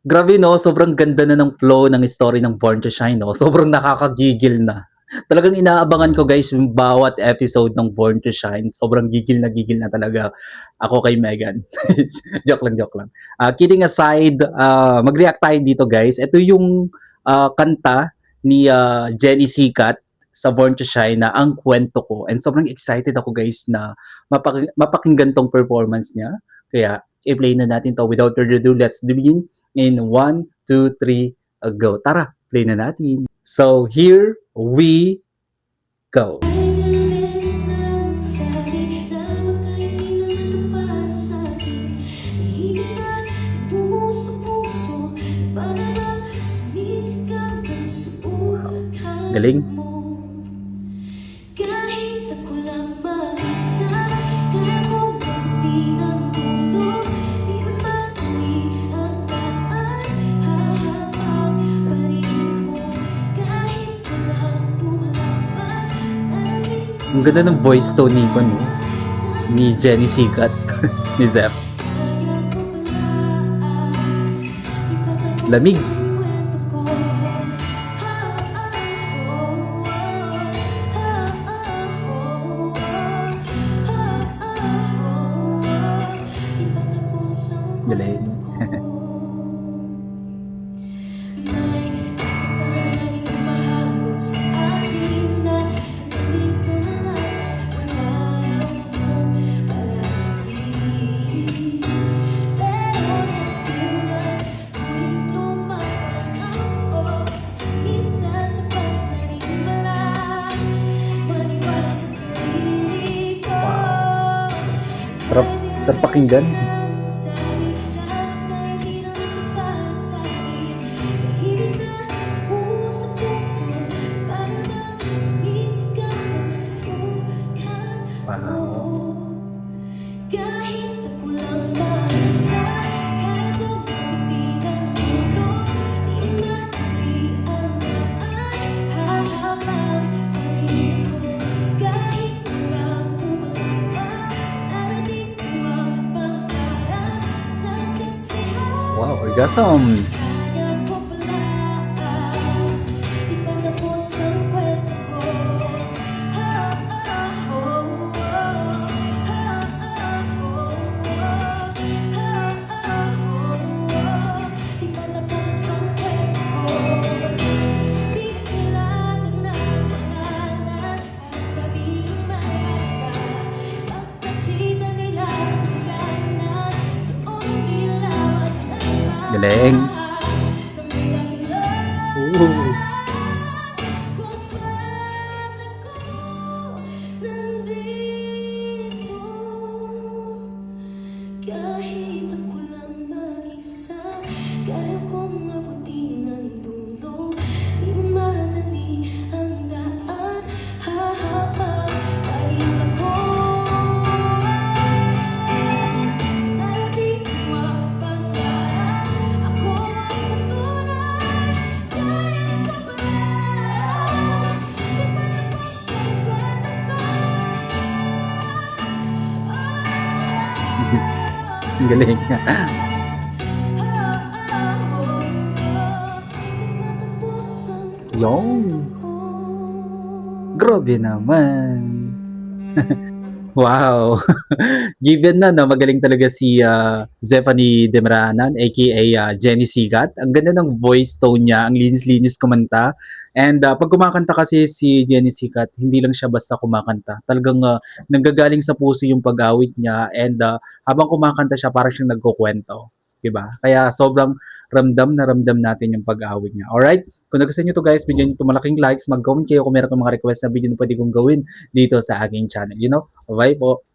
Grabe 'no, sobrang ganda na ng flow ng story ng Born to Shine 'no, sobrang nakakagigil na. Talagang inaabangan ko guys yung bawat episode ng Born to Shine, sobrang gigil na talaga ako kay Megan. Joke lang, joke lang. Kidding aside, mag-react tayo dito guys. Ito yung kanta ni Jenny Sikat sa Born to Shine na Ang Kwento Ko, and sobrang excited ako guys na mapakinggan 'tong performance niya. Kaya i-play na natin 'to. Without further ado, let's begin in 1, 2, 3, go. Tara, play na natin. So, here we go. Galing. Ang ganda ng voice tone ni Jenny Sikat, ni Zep. Lamig. Galing. Sarap, sarap pakinggan. Wow. Wow, orgasm. Galing. Ooh. Kahit ako lang mag-isa, kaya kong abutin ang dulo. Di madali ang daan, hahaba pa rin ako. Narating ko ang pangarap, ako ay patunay. Kaya ka pala, di pa tapos ang kwento ko. Ang galing. Yung. Grabe naman. Wow. Given na magaling talaga si Zephanie Demranan aka Jenny Sigat. Ang ganda ng voice tone niya, ang linis-linis kumanta. And pag kumakanta kasi si Jenny Sigat, hindi lang siya basta kumakanta. Talagang nanggagaling sa puso yung pag-awit niya, and habang kumakanta siya parang siyang nagkukwento, 'di ba? Kaya sobrang ramdam na ramdam natin yung pag-awit niya. Alright? Kung nagustuhan niyo to guys, bigyan niyo to malaking likes, mag-comment kayo kung meron kang mga request na video na pwede kong gawin dito sa aking channel. You know? Bye po.